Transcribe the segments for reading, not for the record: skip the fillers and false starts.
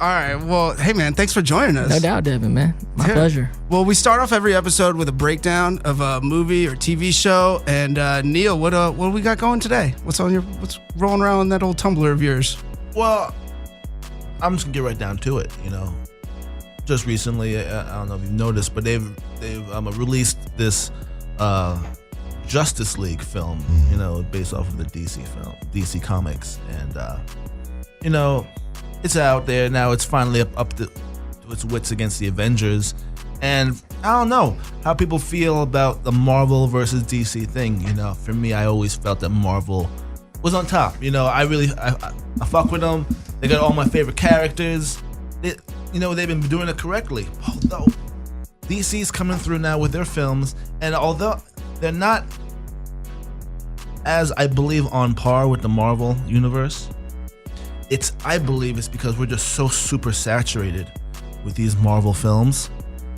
All right. Well, hey, man, thanks for joining us. No doubt, Devin, man. My pleasure. Well, we start off every episode with a breakdown of a movie or TV show. And Neil, what do we got going today? What's rolling around in that old Tumblr of yours? Well, I'm just gonna get right down to it. Just recently, I don't know if you've noticed, but they've released this Justice League film, based off of the DC Comics, and it's out there now. It's finally up to its wits against the Avengers, and I don't know how people feel about the Marvel versus DC thing. For me, I always felt that Marvel was on top. I fuck with them. They got all my favorite characters. They've been doing it correctly. Although DC's coming through now with their films, and although they're not, as I believe, on par with the Marvel universe, I believe it's because we're just so super saturated with these Marvel films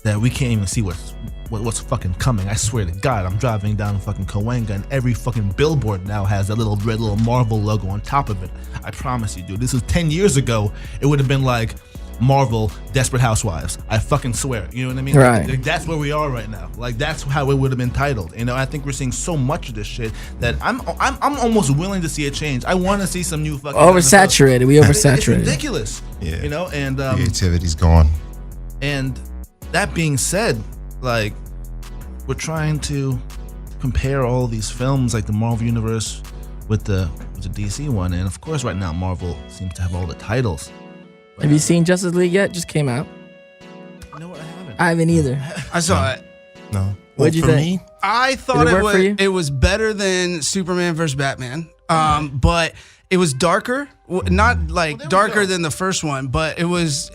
that we can't even see what's fucking coming. I swear to God, I'm driving down fucking Cahuenga and every fucking billboard now has that little red little Marvel logo on top of it. I promise you, dude. This was 10 years ago. It would have been like Marvel Desperate Housewives. I fucking swear. You know what I mean? Right. Like, that's where we are right now. Like, that's how it would have been titled. I think we're seeing so much of this shit that I'm almost willing to see a change. I want to see some new fucking oversaturated. We oversaturated. It's ridiculous. Yeah. And creativity's gone. And that being said, like, we're trying to compare all these films, like the Marvel universe with the DC one, and of course, right now Marvel seems to have all the titles. Have you seen Justice League yet? Just came out. You know what? I haven't. I haven't either. I saw it. No. What'd you think? I thought Did it work for you? it was better than Superman vs. Batman, but it was darker. Not like darker than the first one, but it was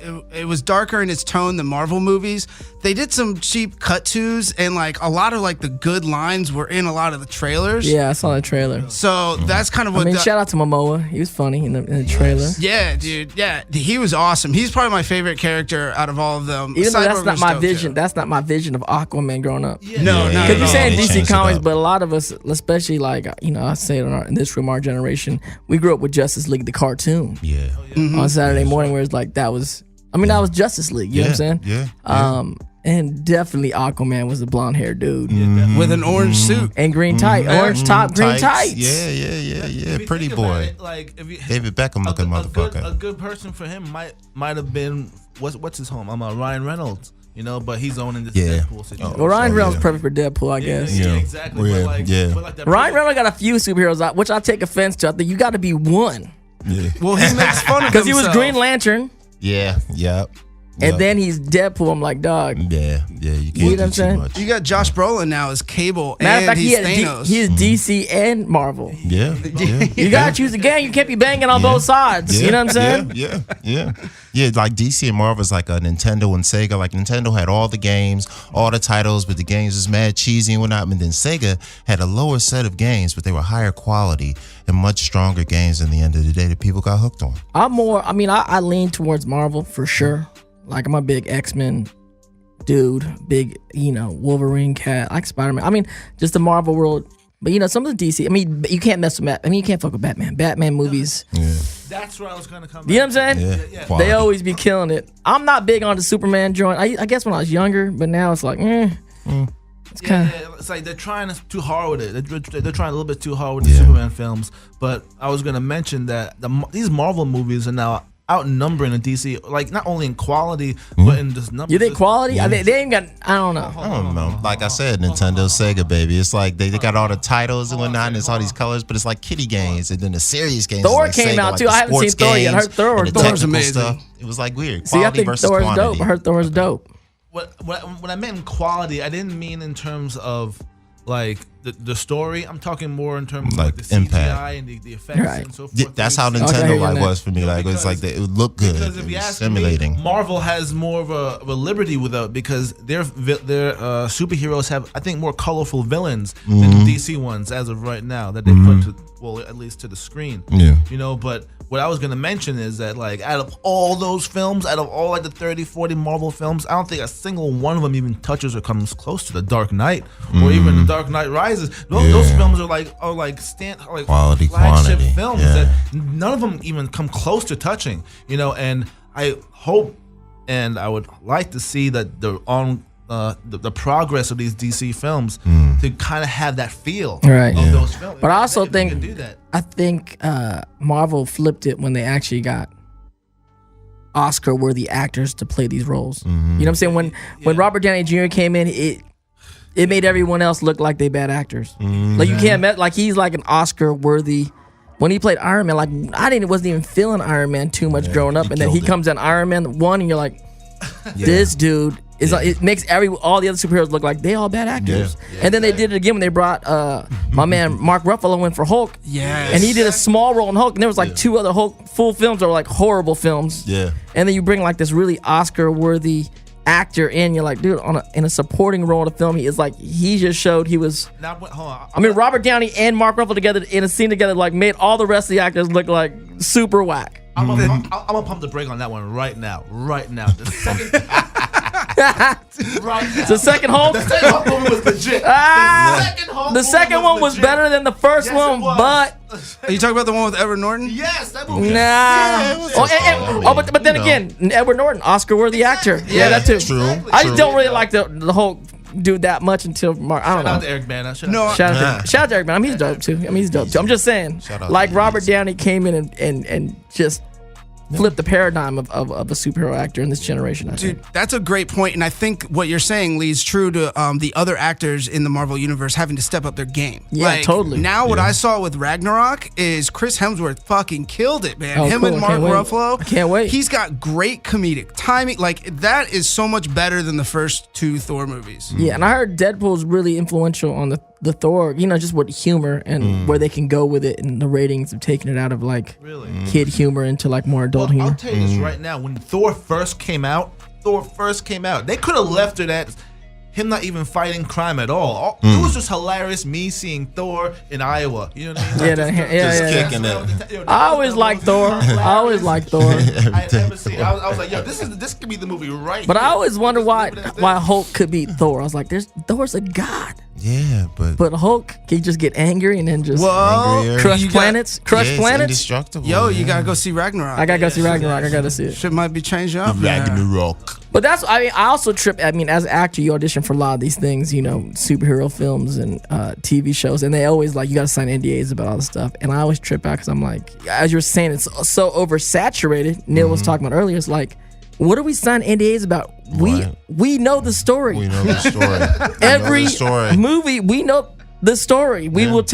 darker in its tone than Marvel movies. They did some cheap cut tos, and like a lot of like the good lines were in a lot of the trailers. Yeah, I saw the trailer. So that's kind of what. Shout out to Momoa. He was funny in the trailer. Yeah, dude. Yeah, he was awesome. He's probably my favorite character out of all of them. Even though that's Cyborg not was my dope, vision. too. That's not my vision of Aquaman growing up. Yeah. No, Because you're saying They DC changed it Comics, up. but a lot of us, especially like I say it in this room, our generation, we grew up with Justice League, the cartoon. Yeah. On Saturday morning, where it's like that was Justice League. You know what I'm saying? Yeah. And definitely Aquaman was a blonde haired dude with an orange suit. and green tight, orange top, green tights. Yeah. If you Pretty think about boy. it, like, David Beckham looking motherfucker. A good person for him might have been what's his home? Ryan Reynolds. But he's owning this Deadpool situation. Well, Ryan Oh, Reynolds yeah. perfect for Deadpool, I guess. Yeah, exactly. Yeah, But like, yeah. but like that Ryan Reynolds got a few superheroes out, which I take offense to. I think you got to be one Yeah. Well, he makes fun of because he was himself. Green Lantern, Yeah. Yep. and then he's Deadpool. I'm like, dog. Yeah. You You can't know what do I'm too saying? much. You got Josh Brolin now as Cable, Matter of and fact, he's Thanos. he is DC and Marvel. Yeah. You gotta choose a game. You can't be banging on both sides. You know what I'm saying? Yeah. Like DC and Marvel is like a Nintendo and Sega. Like Nintendo had all the games, all the titles, but the games was mad cheesy and whatnot. And then Sega had a lower set of games, but they were higher quality and much stronger games. In the end of the day, that people got hooked on. I lean towards Marvel for sure. Like I'm a big X-Men dude, big, Wolverine cat, like Spider-Man. Just the Marvel world. But some of the DC, you can't mess with you can't fuck with Batman. Batman movies. Yeah. That's where I was gonna come. You know what I'm saying? Yeah. They Quality. always be killing it. I'm not big on the Superman joint. I guess when I was younger, but now it's like, it's kind of. It's like they're trying too hard with it. They're trying a little bit too hard with the Superman films. But I was gonna mention that these Marvel movies are now outnumbering the DC, like not only in quality but in just numbers. You think quality? They ain't got. I don't know. I don't know. Like I said, Nintendo, Sega, baby. It's like they got all the titles and whatnot, and it's all these colors, but it's like kiddie games, and then the serious games. Thor like came Sega, out like too. the I haven't seen sports Thor yet. I games heard Thor. and the Thor's technical amazing. stuff. It was like weird. See, I Quality think versus Thor's quantity. dope. I heard Thor's dope. What I meant in quality, I didn't mean in terms of like the story. I'm talking more in terms of like the CGI impact. and the effects Right. and so forth. Yeah, that's how Okay, Nintendo yeah, like yeah. was for me. Like it's like it would look good. Because if It you was ask stimulating. me, Marvel has more of a liberty with it because their superheroes have, I think, more colorful villains than the DC ones as of right now that they put to, at least to the screen. Yeah. But what I was gonna mention is that like out of all those films, out of all like the 30, 40 Marvel films, I don't think a single one of them even touches or comes close to the Dark Knight or even the Dark Knight Rises. Those films are like Quality, flagship quantity. films Yeah. that none of them even come close to touching. And I hope and I would like to see that the progress of these DC films to kind of have that feel of those films. But I also If they think can do that. I think Marvel flipped it when they actually got Oscar-worthy actors to play these roles. You know what I'm saying? When Robert Downey Jr. came in, it made everyone else look like they bad actors. Like you can't like he's like an Oscar-worthy. When he played Iron Man, like wasn't even feeling Iron Man too much growing up, and then he comes in Iron Man 1, and you're like, this dude is. It makes all the other superheroes look like they all bad actors. And then they did it again when they brought my man Mark Ruffalo in for Hulk. Yes. And he did a small role in Hulk, and there was like 2 other Hulk full films that were like horrible films. Yeah. And then you bring like this really Oscar-worthy actor in, you're like, dude, in a supporting role in a film, he just showed he was. Now, hold on. I mean, Robert Downey and Mark Ruffalo together in a scene together, like made all the rest of the actors look like super whack. I'm gonna pump the brake on that one right now. The second, The second Hulk. The second Hulk movie was legit. The second one was better than the first Yes, one, it was. but Are you talking about the one with Edward Norton? Yes, that movie. nah. But then again, Edward Norton, Oscar-worthy actor. Yeah, that too. True. I just don't really like the Hulk dude that much until Mark. I don't Shout out know. to Eric Bana. Shout out to Eric Bana. He's dope too. He's dope too. I'm just saying, Shout out like to Robert Reese. Downey came in and just flipped the paradigm of a superhero actor in this generation. I think. Dude, that's a great point, and I think what you're saying leads true to the other actors in the Marvel universe having to step up their game. Yeah, totally. Now, what I saw with Ragnarok is Chris Hemsworth fucking killed it, man. Oh, Him cool. and I Mark can't wait. Ruffalo. I can't wait. He's got great comedic timing. Like that is so much better than the first 2 Thor movies. Yeah, and I heard Deadpool's really influential on the Thor, just with humor and where they can go with it, and the ratings have taken it out of like kid humor into like more adult humor. I'll tell you this right now. When Thor first came out, they could have left it at him not even fighting crime at all. It was just hilarious me seeing Thor in Iowa. You know what I mean? Yeah. Kicking it. I always liked Thor. I never seen. I was like, yo, this could be the movie right. But I here. always wonder why Hulk could beat Thor. I was like, Thor's a god. Yeah, but Hulk can just get angry and then just Angrier. crush you got- planets. it's indestructible. Yo, you gotta go see Ragnarok. I gotta go see Ragnarok. I gotta see it. Shit might be changing up. man. Ragnarok. But I also trip. I mean, as an actor, you audition for a lot of these things, superhero films and TV shows, and they always like you got to sign NDAs about all this stuff. And I always trip out because I'm like, as you're saying, it's so oversaturated. Neil was talking about earlier. It's like, what are we signing NDAs about? Right. We know the story. We know the story. Every We know the story. movie, we know the story.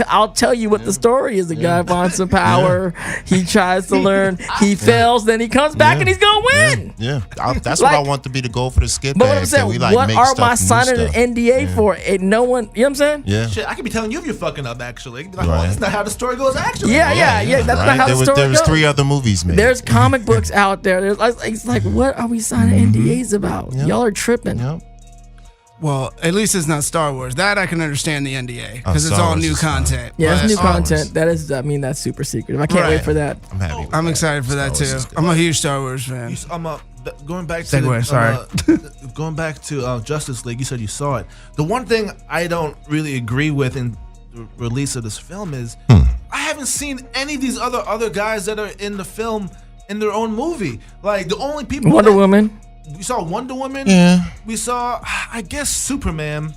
I'll tell you what the story is. The guy finds some power. He tries to learn. He fails. Then he comes back and he's gonna win. Yeah, that's Like- what I want to be the goal for the Skitbags. But what I'm saying, we, like, what make are stuff, my new signing an stuff. NDA for? And no one, you know what I'm saying? Yeah. Shit, I could be telling you if you're fucking up. Actually, You'd be like, Right. oh, that's not how the story goes. Actually, Yeah. That's not Right? how the story There was goes. 3 other movies, man. There's comic books out there. It's like, what are we signing NDAs about? Yep. Y'all are tripping. Yep. Well, at least it's not Star Wars. That I can understand the NDA because it's Star all Wars new is fine. content. Yeah, it's But new Star Wars. content. That is, that's super secretive. I can't Right. wait for that. I'm happy. with I'm that. excited for that Star too. Wars is good. I'm a huge Star Wars fan. Going back to Segue, sorry. going back to Justice League. You said you saw it. The one thing I don't really agree with in the release of this film is I haven't seen any of these other guys that are in the film in their own movie. Like the only people Wonder that- Woman. We saw Wonder Woman. Yeah. We saw, I guess, Superman.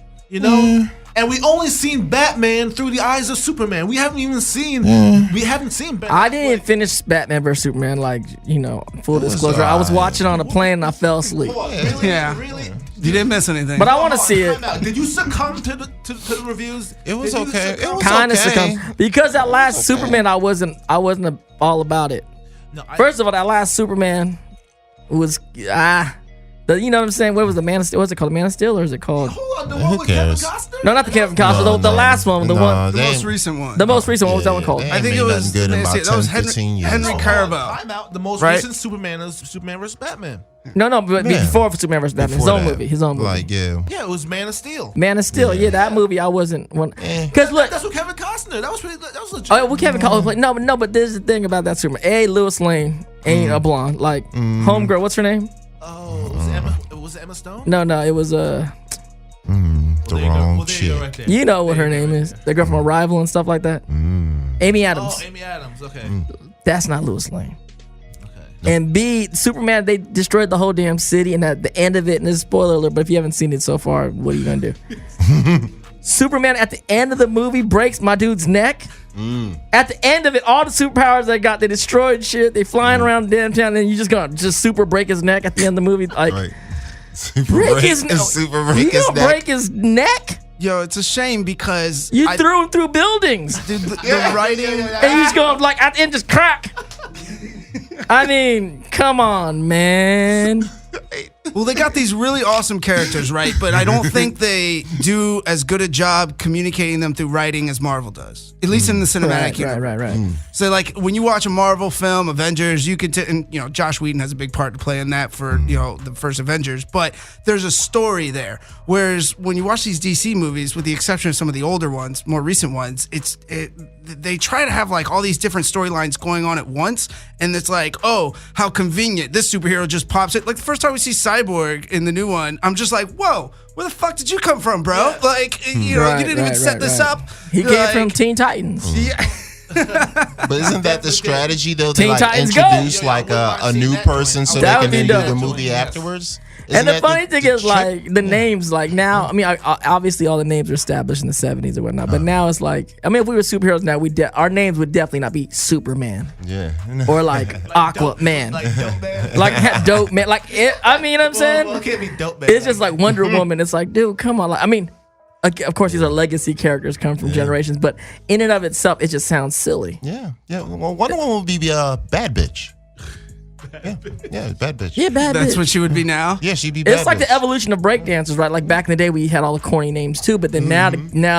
And we only seen Batman through the eyes of Superman. We haven't even seen. We haven't seen Batman. I didn't finish Batman vs Superman. Like, full disclosure, I was watching on a plane and I fell asleep. Really? Yeah. Really? You didn't miss anything. But I want to see it. Time out. Did you succumb to the reviews? It was Did you okay. succumb? It was Kind of okay. succumb because that last Superman, I wasn't all about it. No, First of all, that last Superman was you know what I'm saying? What was the Man of Steel? What's it called? Man of Steel, or is it called? hold on, the Who one with Kevin cares? Costner? No, not the Kevin Costner. The last one, the one, the most recent one. the most recent one. What was that one called? They I ain't think made it was nothing good in that about was 10, 15 years. Henry Cavill. Time out. The most Right? recent Superman is Superman vs. Batman. No, but Yeah. before Superman vs. Batman, Before that. his own movie. Like, yeah. Yeah, it was Man of Steel. Man of Steel. Yeah, that movie I wasn't one. Because look, That's what Kevin Costner. That was legit. oh, we can't call it. No, but there's the thing about that Superman. Lois Lane ain't a blonde. Like homegirl, what's her name? Oh, was it Emma Stone? No, it was The There you go. wrong Well, there you go chick. right there. you know what her name is. The girl from Arrival and stuff like that. Amy Adams. Oh, Amy Adams. Okay. That's not Lois Lane. Okay. And B, Superman, they destroyed the whole damn city, and at the end of it, and this is spoiler alert, but if you haven't seen it so far, what are you gonna do? Superman at the end of the movie breaks my dude's neck. At the end of it, all the superpowers they got, they destroyed shit. They flying around downtown, and you just gonna just super break his neck at the end of the movie. Like, Right. break his neck. You gonna break his neck? Yo, it's a shame because You threw him through buildings, dude, the writing. and you just gonna like at the end just crack. I mean, come on, man. Well, they got these really awesome characters, right? But I don't think they do as good a job communicating them through writing as Marvel does, at least in the cinematic universe. Right. So, like, when you watch a Marvel film, Avengers, you could, and you know, Josh Whedon has a big part to play in that for you know the first Avengers. But there's a story there. Whereas when you watch these DC movies, with the exception of some of the older ones, more recent ones, they try to have like all these different storylines going on at once, and it's like, oh, how convenient! This superhero just pops it. Like the first time we see Cyborg in the new one, I'm just like, whoa, where the fuck did you come from, bro? Like, you know, you didn't even set this up. He came from Teen Titans. Yeah. But isn't that the strategy though? To Teen like Titans Go! introduce like a new person so they That can would be then do the dope. movie afterwards? And Isn't the that funny thing is, trick? like, the names, like, now, I mean, obviously all the names are established in the 70s or whatnot, but now it's like, I mean, if we were superheroes now, our names would definitely not be Superman Yeah. or, like, Aquaman. Like Dope Man. Like, Dope Man. Like, I mean, you know what I'm saying? Well, it can't be Dope Man. It's just like Wonder Woman. It's like, dude, come on. Like, I mean, of course, these are legacy characters come from generations, but in and of itself, it just sounds silly. Yeah. Well, Wonder Woman would be a bad bitch. Yeah, bad bitch. Yeah, bad That's bitch. what she would be now. Yeah, she'd be bad. It's like bitch. the evolution of breakdancers, right? Like back in the day, we had all the corny names too, but then now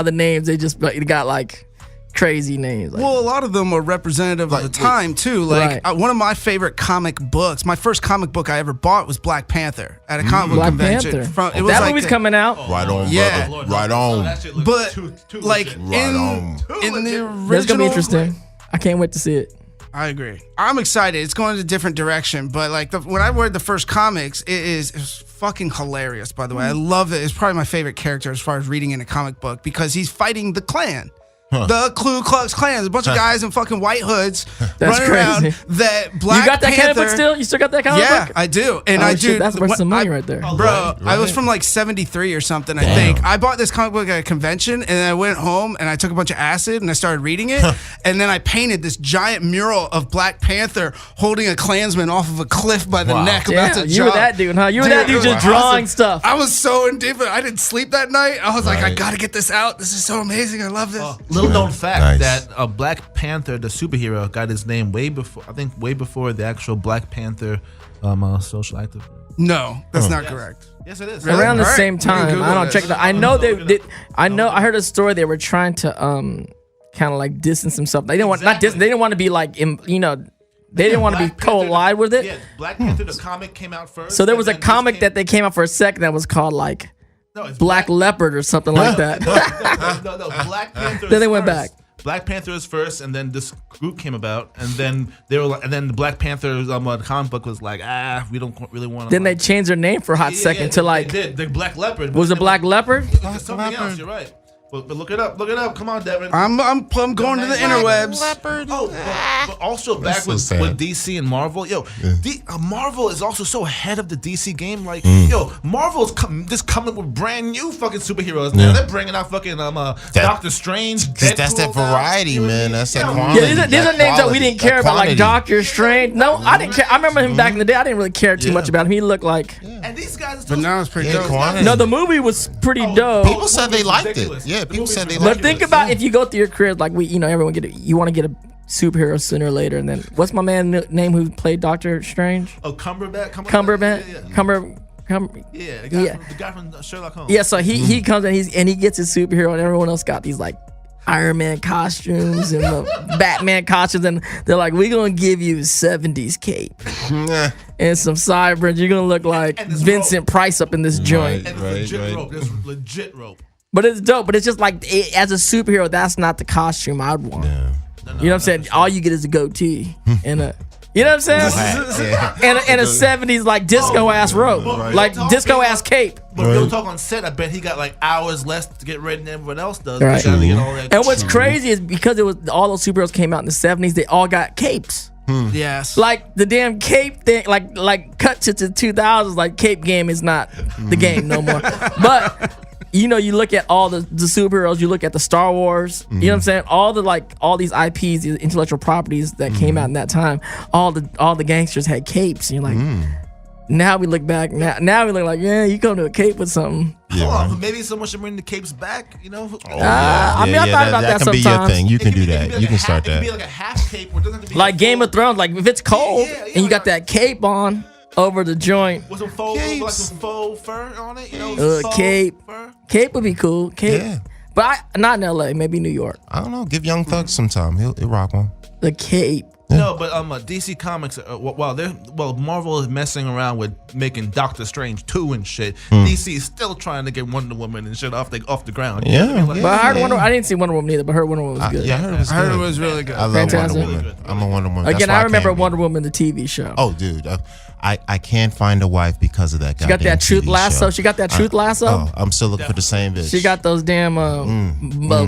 the names, they just like, got like crazy names. Like, Well, a lot of them are representative of the time too. Like Right. one of my favorite comic books, my first comic book I ever bought was Black Panther at a comic book Black convention. Panther. It was That like movie's coming out. Right on, Yeah. brother. Right on. But like Right on. in the original, That's gonna be interesting. I can't wait to see it. I agree. I'm excited. It's going in a different direction, but like when I read the first comics, it's fucking hilarious. By the way, I love it. It's probably my favorite character as far as reading in a comic book because he's fighting the Klan. The Ku Klux Klan. There's a bunch of guys in fucking white hoods That's running around. crazy. That Black You got that Panther, comic book still? You still got that comic Yeah, book? I do. And Oh, I shit, do. that's worth some money right there. Bro, I was Right. from like 73 or something, I think. I bought this comic book at a convention, and then I went home and I took a bunch of acid and I started reading it. And then I painted this giant mural of Black Panther holding a Klansman off of a cliff by the neck about Yeah, to you were jump. that dude, huh? You were that Dude, dude it just was drawing awesome. stuff. I was so indifferent. I didn't sleep that night. I was like, I Right. gotta get this out. This is so amazing. I love this. Little known fact Nice. that Black Panther, the superhero, got his name way before the actual Black Panther social activist. No, that's not correct. Yes, it is. Around the All right, same we can time. Google I don't this. check it out. I know they did. I heard a story. They were trying to kind of like distance themselves. They didn't want not distance. They didn't want to be like they didn't want to be Black Panther- collide with it. Yeah, Black Panther, the comic came out first. So there and was a then this comic came- that they came out for a second that was called like No, it's Black Leopard or something like that. No, Black Panther. Then they is went first. back. Black Panther is first, and then this group came about, and then they were like, and then the Black Panther comic book was like, we don't really want to. Then they changed their name for a hot second to like. they did the Black Leopard. Was it Black Leopard? It's something else. You're right. But look it up. Look it up. Come on, Devin. I'm going to the interwebs. Oh, but also back so with sad. DC and Marvel, Marvel is also so ahead of the DC game. Like, Marvel's just coming with brand new fucking superheroes. Now they're bringing out fucking Doctor Strange. That's that Deadpool now. variety, man. That's that quality. Yeah, these are names that we didn't care about, like Doctor Strange. No, I didn't care. I remember him back in the day. I didn't really care too much about him. He looked like. And these guys are But now it's pretty Yeah, dope. quantity. No, the movie was pretty dope. People said they liked it. ridiculous. Yeah, The people movie's said they ridiculous. But liked think it. about if you go through your career, like everyone you want to get a superhero sooner or later, and then what's my man name who played Doctor Strange? Oh, Cumberbatch. Cumberbatch. Yeah, Yeah. the guy from Sherlock Holmes. Yeah, so he comes and he gets his superhero, and everyone else got these like Iron Man costumes and the Batman costumes, and they're like, we're gonna give you a 70s cape and some sideburns. You're gonna look like And this Vincent robe. Price up in this joint. And Right, it's legit right. rope. This legit rope. But it's dope. But it's just like as a superhero, that's not the costume I'd want. You know what I'm saying? All you get is a goatee and a. You know what I'm saying? And a 70s like disco ass robe, like disco ass cape. But real talk on set, I bet he got like hours less to get ready than everyone else does. Right. They gotta get all that And what's crazy is because it was all those superheroes came out in the 70s, they all got capes. Yes. Like the damn cape thing, like cut to the 2000s, like cape game is not the game no more. But you look at all the superheroes, you look at the Star Wars, you know what I'm saying? All these IPs, these intellectual properties that came out in that time, all the gangsters had capes, and you're like, now we look back, now we look like, yeah, you come to a cape with something. Yeah, hold on, maybe someone should bring the capes back, I mean, I thought about that can be your sometimes. thing. You can do that. You can start It that. can be like a half cape, or it doesn't have to be Like Game of Thrones, like if it's cold and you got that cape on over the joint, with some faux fur on it, faux cape. fur. Cape would be cool. Cape, Yeah. but not in LA, maybe New York. I don't know. Give Young Thug some time. He'll rock one. The cape. No, but DC Comics, while Marvel is messing around with making Doctor Strange 2 and shit, DC is still trying to get Wonder Woman and shit off the ground. You know what I mean? Like, But I heard I didn't see Wonder Woman either, but I heard Wonder Woman was good. Yeah, I heard it was good. I heard it was really good. I love Fantastic. Wonder Woman. I'm a Wonder Woman. That's Again, why I remember can't be- Wonder Woman, the TV show. Oh, dude, I can't find a wife because of that guy. She got that truth lasso. She got that truth lasso. Oh, I'm still looking for the same bitch. She got those damn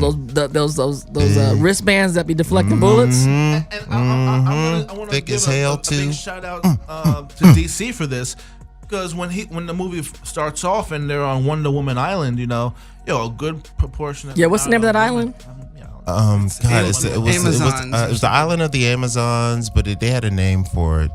those wristbands that be deflecting bullets. and I want to Thick give as hell, a too. big shout out to DC for this, because when the movie starts off and they're on Wonder Woman Island, a good proportion of Yeah, what's the name of that island? God, it was the island of the Amazons, but they had a name for it.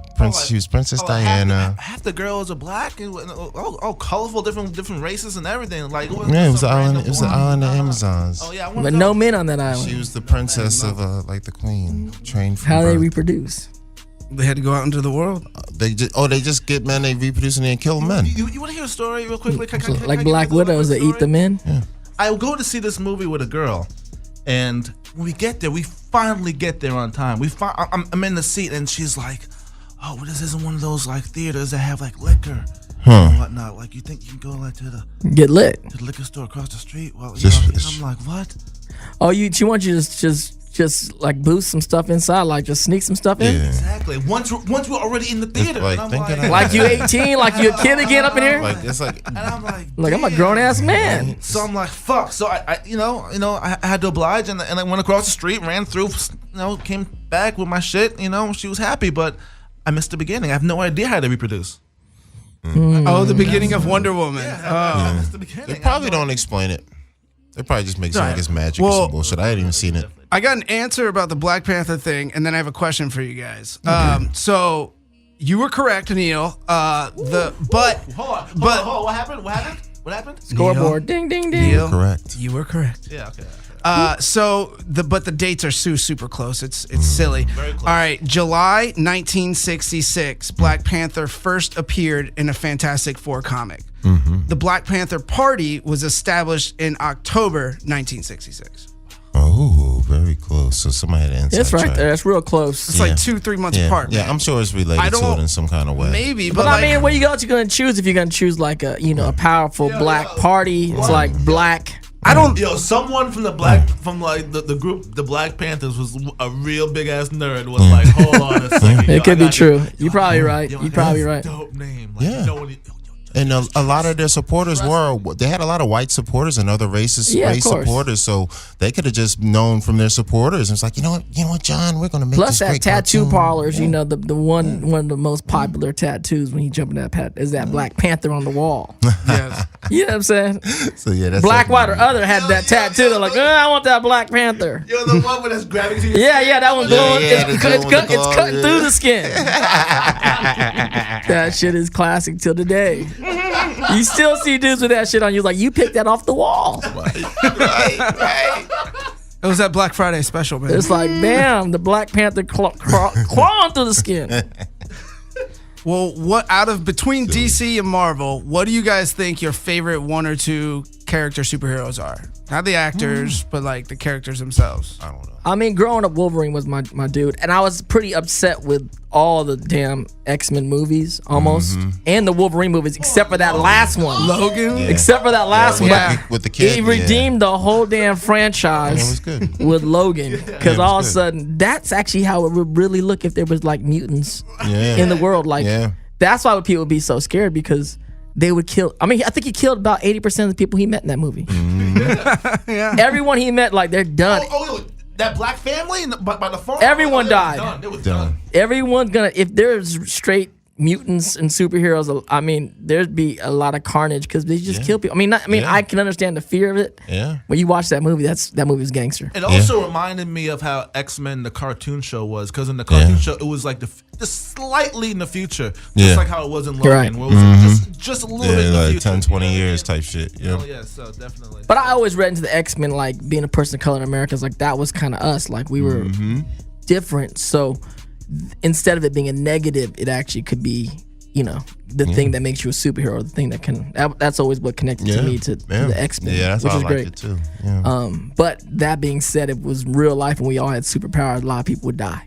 She was Princess Diana. Half the girls are black and all colorful, different races and everything. Like, It was the island. It was the island of Amazons. Oh yeah, But no men on that island. She was the princess of like the queen, trained from How they birth. reproduce? They had to go out into the world. They just get men, they reproduce and then kill men. You want to hear a story real quickly? Like Black Widows that eat the men. I will go to see this movie with a girl, and when we get there, we finally get there on time. I'm in the seat, and she's like, "Oh, well, this isn't one of those like theaters that have like liquor and whatnot. Like, you think you can go like to the Get lit. liquor store across the street?" Well, Just- I'm like, "What?" Oh, she wants you to just like boost some stuff inside, like just sneak some stuff in. Yeah. Exactly. Once we're already in the theater, like, and I'm thinking like, of- Like you 18, like you a kid again up in here. Like it's like and I'm like, Like I'm a grown ass man. So I'm like, fuck. So I had to oblige, and I went across the street, ran through, came back with my shit. She was happy, but I missed the beginning. I have no idea how to reproduce. Oh, the beginning of Wonder Woman. I missed the beginning. they probably don't explain it. They probably just make it sound like it's magic or some bullshit. I hadn't even seen it. I got an answer about the Black Panther thing, and then I have a question for you guys. So you were correct, Neil. Hold on. What happened? What happened? Scoreboard. Ding ding ding. Neil, Correct. you were correct. Yeah. Okay. But the dates are super close. It's silly. Very close. All right, July 1966, Black Panther first appeared in a Fantastic Four comic. The Black Panther Party was established in October 1966. Oh, very close. So somebody had an inside It's right track. there. It's real close. It's like 2-3 months apart. Yeah, man. I'm sure it's related I to don't- it in some kind of way. Maybe, But like, I mean, what you gonna choose if you're gonna choose like a a powerful black party? It's like black. I don't. Someone from the group, the Black Panthers, was a real big ass nerd. Was like, hold on a second. It could be true. You're probably right. You're probably right. Dope name. Like, Yeah. when And a lot of their supporters they had a lot of white supporters and other race of course. supporters, so they could have just known from their supporters. It's like, you know what, John, we're gonna make Plus this that great tattoo cartoon. parlors, the one of the most popular tattoos when you jump in that is that Black Panther on the wall. Yes. You know what I'm saying? So yeah, that's Black, white, or definitely- other had that tattoo. They're like, I want that Black Panther. you're the one with that's grabbing to your Yeah, that one's glowing. yeah, It's the one with the it's claw, cutting yeah. through the skin. That shit is classic till today. You still see dudes with that shit on you. Like, you picked that off the wall. It was that Black Friday special, man. It's like, bam, the Black Panther clawing through the skin. Well, what out of between DC and Marvel, what do you guys think your favorite one or two character superheroes are? Not the actors, but like the characters themselves. I don't know. I mean, growing up, Wolverine was my dude. And I was pretty upset with all the damn X-Men movies, almost. And the Wolverine movies, except for that last one. Logan? Yeah. Except for that last one. Yeah. With the kid, He redeemed the whole damn franchise It was good. with Logan. Because it was all of a good. sudden, that's actually how it would really look if there was like mutants Yeah. in the world. Like, Yeah. that's why people would be so scared, because they would kill. I mean, I think he killed about 80% of the people he met in that movie. Yeah. Everyone he met, like, they're done. that black family by the farm. Everyone it was died. Done. It was Done. done. Everyone's gonna, if there's straight mutants and superheroes, I mean, there'd be a lot of carnage because they just kill people. I can understand the fear of it. Yeah. When you watch that movie, that movie was gangster. It also reminded me of how X-Men the cartoon show was, because in the cartoon show it was like just slightly in the future, just like how it was in Logan, right. where it was just a little bit in the like future. 10, 20 years type shit. Yeah. Yeah, so definitely. But I always read into the X-Men, like being a person of color in America, is like that was kind of us. Like we were different. So instead of it being a negative, it actually could be, the thing that makes you a superhero, the thing that can. That's always what connected to me to the X-Men, Yeah, that's which why is I liked great. it too. Yeah. But that being said, it was real life, and we all had superpowers. A lot of people would die.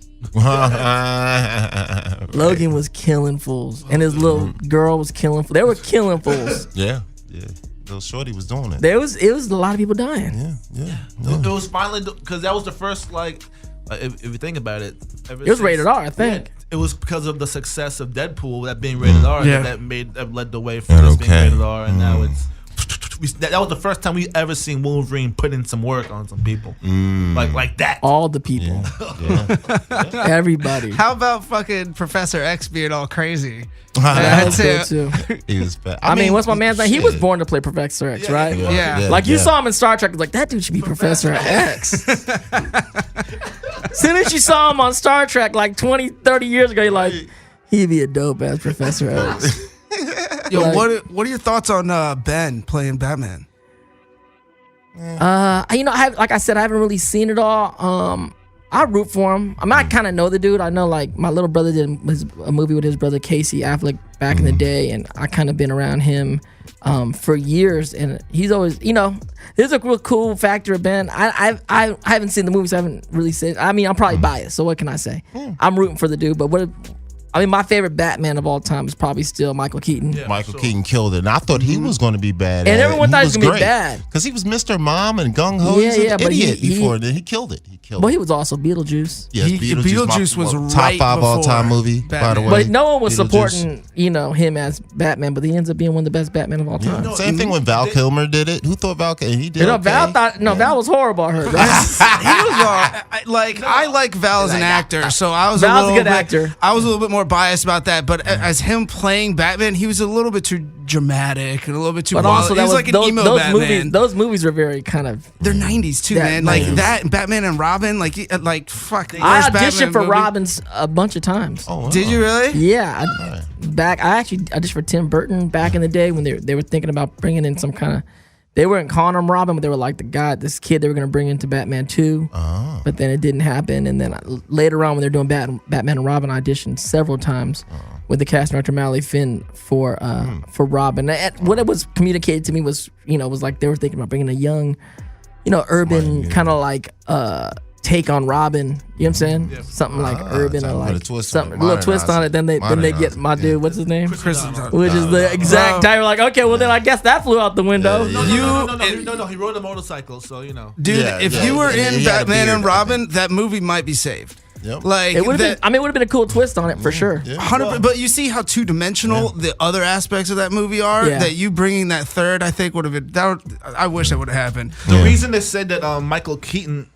Logan was killing fools, and his little girl was killing fools. They were killing fools. Yeah. Little shorty was doing it. It was a lot of people dying. Yeah. It was finally, because that was the first, if you think about it, It was rated R, I think. it was because of the success of Deadpool that being rated R that led the way for Yeah, this being okay. rated R, and now it's. That was the first time we ever seen Wolverine put in some work on some people, like that. All the people, everybody. How about fucking Professor X being all crazy? That was good That's too. He was bad. I mean, what's my man's name? He was shit. born to play Professor X, right? Yeah. Like you saw him in Star Trek, like that dude should be Professor X. Soon as you saw him on Star Trek like 20, 30 years ago, you're like, he'd be a dope ass Professor X. Yo, Like- what are your thoughts on Ben playing Batman? Like I said, I haven't really seen it all. I root for him. I mean, I kind of know the dude. I know, like, my little brother did a movie with his brother Casey Affleck back in the day, and I kind of been around him for years, and he's always, there's a real cool factor of Ben. I haven't seen the movies. I haven't really seen. I mean, I'm probably biased, so what can I say? I'm rooting for the dude, but my favorite Batman of all time is probably still Michael Keaton. Yeah, Michael so- Keaton killed it, and I thought he was going to be bad. And everyone thought he was gonna be bad. because he was Mr. Mom and gung ho. Yeah, He's an yeah, but idiot he- before, and then he killed it. Well, he was also Beetlejuice. Yes, Beetlejuice was top right 5 all time before movie. By the Batman. way, But no one was Beetlejuice. supporting, him as Batman, but he ends up being one of the best Batman of all time. No, Same thing when Val Kilmer did it. Who thought Val? And he did. Val was horrible. I heard. Right? He was I like Val as an actor, so I was Val's a good bit, actor. I was a little bit more biased about that, but as him playing Batman, he was a little bit too dramatic and a little bit too. But wild. also, He was like an emo those Batman. movies. Those movies were very kind of. They're 90s too, That man. Like 90s. that, and Batman and Robin. Like fuck. the I worst auditioned Batman for movie. Robins a bunch of times. Oh, wow. Did you really? Yeah, I actually auditioned for Tim Burton back in the day when they were thinking about bringing in some kind of. They weren't calling him Robin, but they were like this kid they were going to bring into Batman 2. But then it didn't happen. And then later on when they're doing Batman and Robin, I auditioned several times with the cast director Mally Finn for Robin. And what it was communicated to me was, was like they were thinking about bringing a young, urban kind of like take on Robin. You know what I'm saying? Yeah. Something like urban or put a like twist on it, something, a little twist on it. Then they get my dude. What's his name? Chris. Which is the exact type. Like, okay, well then I guess that flew out the window. No, he rode a motorcycle, so Dude, Yeah, if yeah, you were yeah, in he had a Batman beard, and I Robin, that movie might be saved. Yep. Like It would have been. It would have been a cool twist on it for sure. Yeah. 100%, but you see how two-dimensional the other aspects of that movie are. Yeah. That you bringing that third, I think would have been. I wish that would have happened. The reason they said that Michael Keaton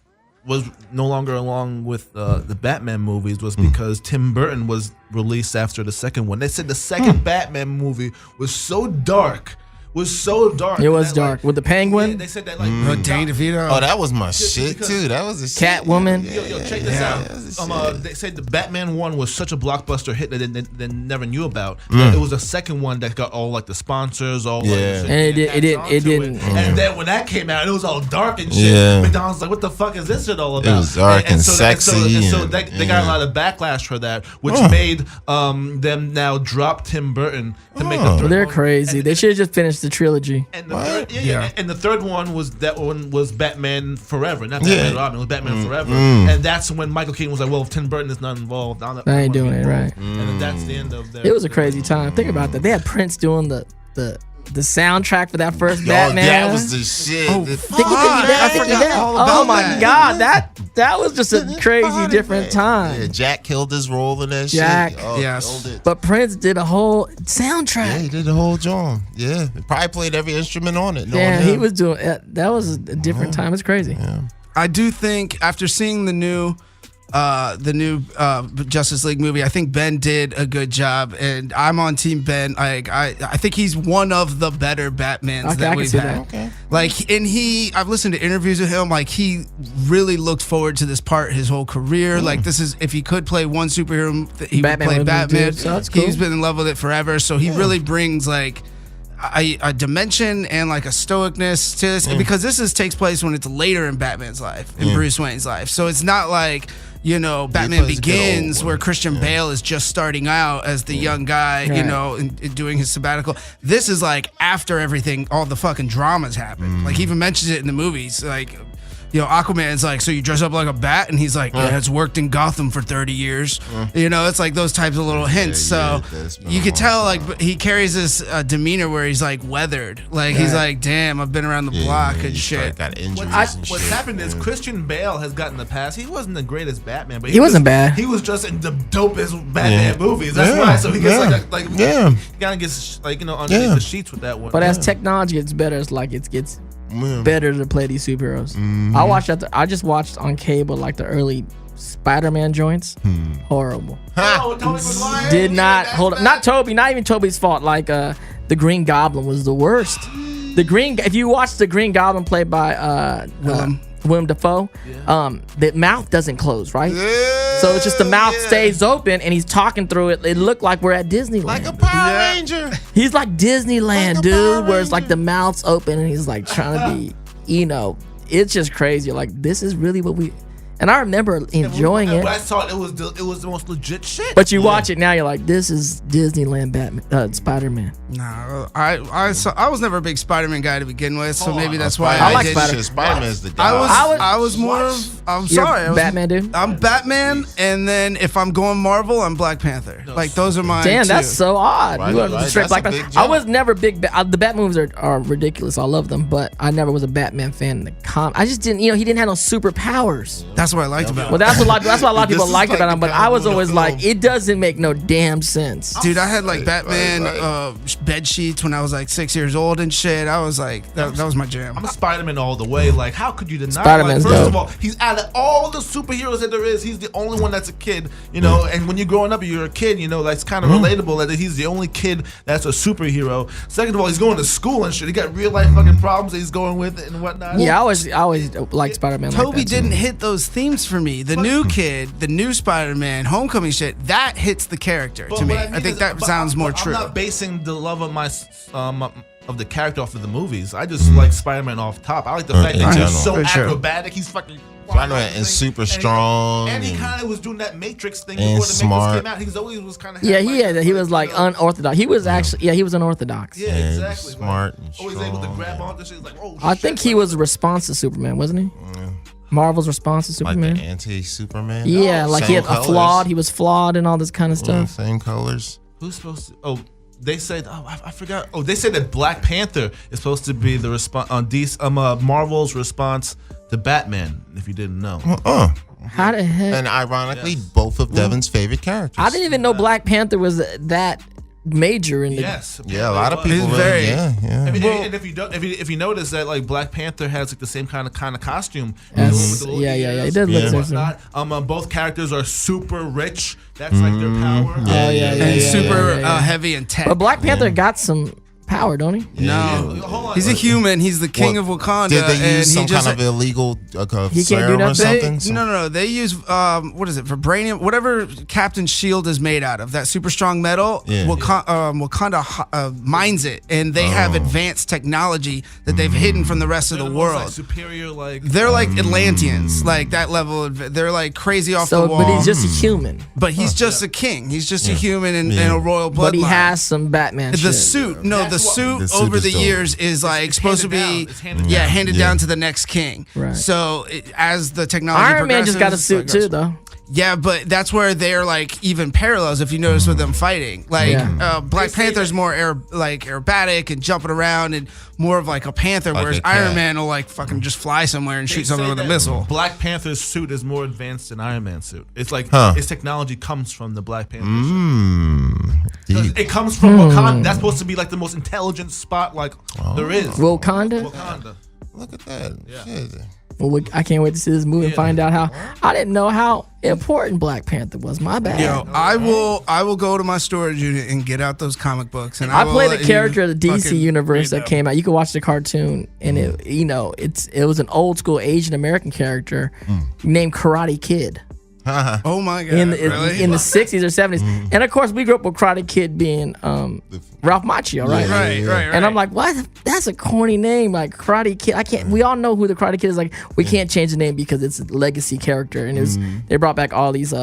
was no longer along with the Batman movies was because Tim Burton was released after the second one. They said the second Batman movie was so dark. It was dark with the Penguin, Yeah, they said that Danny DeVito. Oh, that was my shit because- too. That was a shit. Catwoman. Yo, check this out. They said the Batman one was such a blockbuster hit that they never knew about. It was a second one that got all like the sponsors, all like, Yeah. the shit And it attached didn't- onto And then when that came out, it was all dark and shit. Yeah. McDonald's like, what the fuck is this shit all about? was dark and sexy So and- they got a lot of backlash for that, which made them now drop Tim Burton to make the Well, third they're one. crazy. They should have just finished the trilogy. And the third, and the third one was Batman Forever, not Batman Yeah. and Robin. It was Batman Forever, and that's when Michael Keaton was like, "Well, if Tim Burton is not involved, I ain't doing it, right. And then that's the end of their. It was a crazy time. Think about that. They had Prince doing the soundtrack for that first Batman. That was the shit. Oh, The- fuck. I forgot all about Oh my that. God, that was just a crazy different Yeah, time. Jack killed his role in that Jack. shit. Oh, Yes. killed it. But Prince did a whole Yeah, soundtrack. he did the whole joint. Yeah, he probably played every instrument on it. knowing Yeah, he him. was doing. That was a different time. It's crazy. I do think after seeing the new Justice League movie, I think Ben did a good job, and I'm on Team Ben. Like I think he's one of the better Batmans that we've had. Okay. Like, and I've listened to interviews with him. Like, he really looked forward to this part his whole career. Like, this is, if he could play one superhero, he would play Batman. So that's cool. He's been in love with it forever, so he really brings like a dimension and like a stoicness to this, because this takes place when it's later in Batman's life, in Bruce Wayne's life. So it's not like, you know, Batman Begins where Christian Bale is just starting out as the young guy, you know, and doing his sabbatical. This is like after everything, all the fucking dramas happen. Like, he even mentions it in the movies, like, you know, Aquaman's like, so you dress up like a bat? And he's like, yeah, it's worked in Gotham for 30 years. You know, it's like those types of little hints. So you could tell, like, he carries this demeanor where he's like weathered. Like, he's like, damn, I've been around the block and shit. Got injuries What's happened is Christian Bale has gotten the pass. He wasn't the greatest Batman, but he wasn't bad. He was just in the dopest Batman movies. That's why. So he gets he kind of gets like, you know, underneath the sheets with that one. But as technology gets better, it's like it gets better to play these superheroes. I just watched on cable like the early Spider-Man joints. Horrible. Oh, Tobey Maguire? Did not hold up. Not Toby. Not even Toby's fault. Like the Green Goblin was the worst. If you watch the Green Goblin played by Willem Dafoe, the mouth doesn't close, right? So it's just the mouth stays open and he's talking through it. It looked like we're at Disneyland. like a Power Ranger. He's like Disneyland, Like a dude, Power where it's like Ranger. the mouth's open and he's like trying to be, you know, it's just crazy. Like, this is really what we. And I remember enjoying it. But I thought it was the most legit shit. But you watch it now, you're like, this is Disneyland Batman, Spider-Man. Nah, I was never a big Spider-Man guy to begin with, so maybe that's why I like did. Spider-Man. Spider-Man's the I was more of. I'm You're sorry. I was, Batman, dude. I'm Batman, and then if I'm going Marvel, I'm Black Panther. Like, those are mine. Damn, too. that's so odd. Right, You were right. straight That's Black a big Panther. I jump. was never big. The Bat movies are ridiculous. I love them, but I never was a Batman fan in the I just didn't. You know, he didn't have no superpowers. That's what I liked about Well, it. that's what a lot of This people is liked like about him. the But kind I of was movie always film. like, it doesn't make no damn sense. Dude, I had like Batman right. bed sheets when I was like 6 years old and shit. I was like, that was my jam. I'm a Spider-Man all the way. Like, how could you deny? Spider-Man's like, first dope. of all, he's out of all the superheroes that there is, he's the only one that's a kid. You know, and when you're growing up, you're a kid. You know, that's kind of relatable that he's the only kid that's a superhero. Second of all, he's going to school and shit. He got real life fucking problems that he's going with and whatnot. Yeah, I always liked Spider-Man. Toby like that, didn't too. hit those themes for me. The new kid, the new Spider-Man, Homecoming shit, that hits the character But to me. what I mean think is- that but sounds more I'm true. not basing the love of my of the character off of the movies. I just like Spider-Man off top. I like the fact in that he's general. so For sure. acrobatic. He's fucking. Spider-Man is super strong And he and- kind of was doing that Matrix thing and before the smart. Matrix came out. He's always was kind of. Yeah, he was like unorthodox. He was actually he was unorthodox. Yeah, and exactly. smart and Always able to strong, grab yeah. onto shit. Like, oh, I shit, think he was a response to Superman, wasn't he? Marvel's response to like Superman. the anti-Superman. Yeah, like he Same had a colors. flawed. He was flawed and all this kind of stuff. Same colors. Who's supposed to? Oh, they said. Oh, I forgot. Oh, they said that Black Panther is supposed to be the response on Marvel's response to Batman. If you didn't know. How the heck? And ironically, both of Devin's favorite characters. I didn't even know Black Panther was that major in the. Yes. Yeah, a lot of people. It's Really, very- yeah. And if you don't, if you notice that like Black Panther has like the same kind of costume, Yes. with the little Yeah. ears It does look Yeah. so and similar. whatnot. Both characters are super rich. That's like their power. Yeah, and yeah, super yeah. heavy and tech. But Black Panther got some power, don't he? No, Hold on. he's a human. He's the king of Wakanda. Did they and use he some just, kind of illegal He can't do serum or nothing? something? No. They use what is it? Vibranium, whatever Captain's shield is made out of. That super strong metal. Yeah. Wakanda mines it, and they have advanced technology that they've hidden from the rest of the They're most, like, world. superior, like They're like Atlanteans, like that level. They're like crazy off So, the wall. but he's just a human. But he's just a king. He's just a human and a royal bloodline. But he has some Batman the shit. suit. No, the That's what- suit The suit over is the dope. years is like supposed to handed be down. It's handed handed down. down to the next king. Right. So as the technology Iron Man just got a progresses, suit too, though. Yeah, but that's where they're like even parallels. If you notice with them fighting, like Yeah. Black They say Panther's that- more aerobatic and jumping around and more of like a panther, Like whereas a cat. Iron Man will like fucking just fly somewhere and They shoot something say with a that missile. Black Panther's suit is more advanced than Iron Man's suit. It's like its technology comes from the Black Panther suit. Deep. It comes from Wakanda. That's supposed to be like the most intelligent spot like there is. Wakanda? Wakanda. Look at that. Shit. Well, I can't wait to see this movie and find out how. I didn't know how important Black Panther was. My bad. Yo, I will go to my storage unit and get out those comic books. And I will played let a character you of the DC fucking universe read that came out. You can watch the cartoon, and it was an old school Asian American character named Karate Kid. Oh my god! in really? the 60s or 70s. And of course, we grew up with Karate Kid being Ralph Macchio, right? Right. And I'm like, what? That's a corny name, like Karate Kid. I can't. We all know who the Karate Kid is. Like, we can't change the name because it's a legacy character, and they brought back all these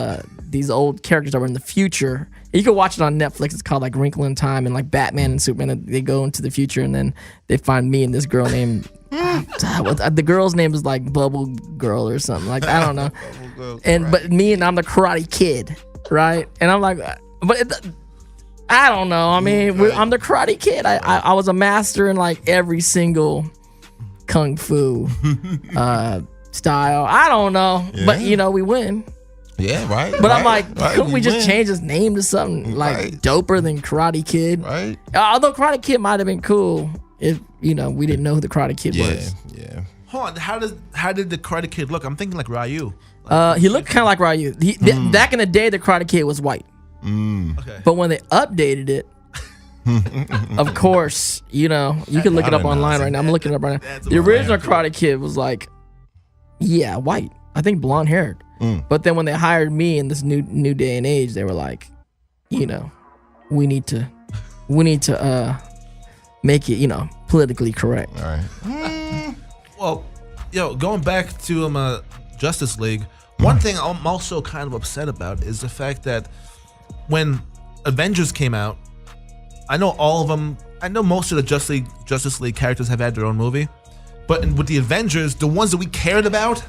old characters that were in the future. You can watch it on Netflix. It's called like Wrinkle in Time, and like Batman and Superman. They go into the future, and then they find me and this girl named. The girl's name is like Bubble Girl or something. Like, I don't know. But I'm the Karate Kid, right? And I'm like, I don't know. I mean, I'm the Karate Kid. I was a master in like every single kung fu style. I don't know, but we win. Yeah, right. But I'm like, right, couldn't we just win. change his name to something like doper than Karate Kid? Right. Although Karate Kid might have been cool if we didn't know who the Karate Kid was. Yeah. Hold on, how did the Karate Kid look? I'm thinking like Ryu. He looked kind of like Ryu. Back in the day, the Karate Kid was white. Okay. But when they updated it, of course, you can look it up online right now. I'm looking it up right now. The original Karate Kid was like, white. I think blonde haired. But then when they hired me in this new day and age, they were like, we need to make it, politically correct. All right. Well, going back to Justice League, one thing I'm also kind of upset about is the fact that when Avengers came out, I know most of the Justice League characters have had their own movie, but with the Avengers, the ones that we cared about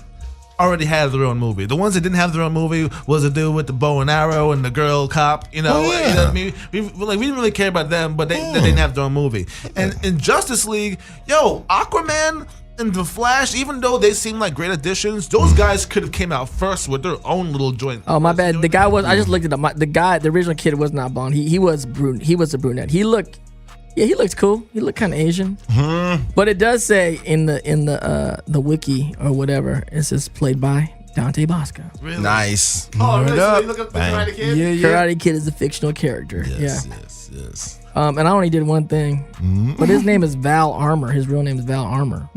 already had their own movie. The ones that didn't have their own movie was the dude with the bow and arrow and the girl cop. You know what I mean? We didn't really care about them, but they didn't have their own movie. And in Justice League, Aquaman and the Flash, even though they seem like great additions, those guys could have came out first with their own little joint. Oh, my bad. The guy was. I just looked it up. The original kid was not blonde. He was he was a brunette. He looked cool. He looked kind of Asian. But it does say in the wiki or whatever, it says played by Dante Basco. Really? Nice. Oh, really? So up. you look up the Bang. Karate Kid? Yeah. Karate Kid is a fictional character. Yes. And I only did one thing, but his name is Val Armour. His real name is Val Armour.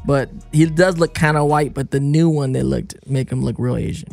But he does look kind of white. But the new one, they make him look real Asian.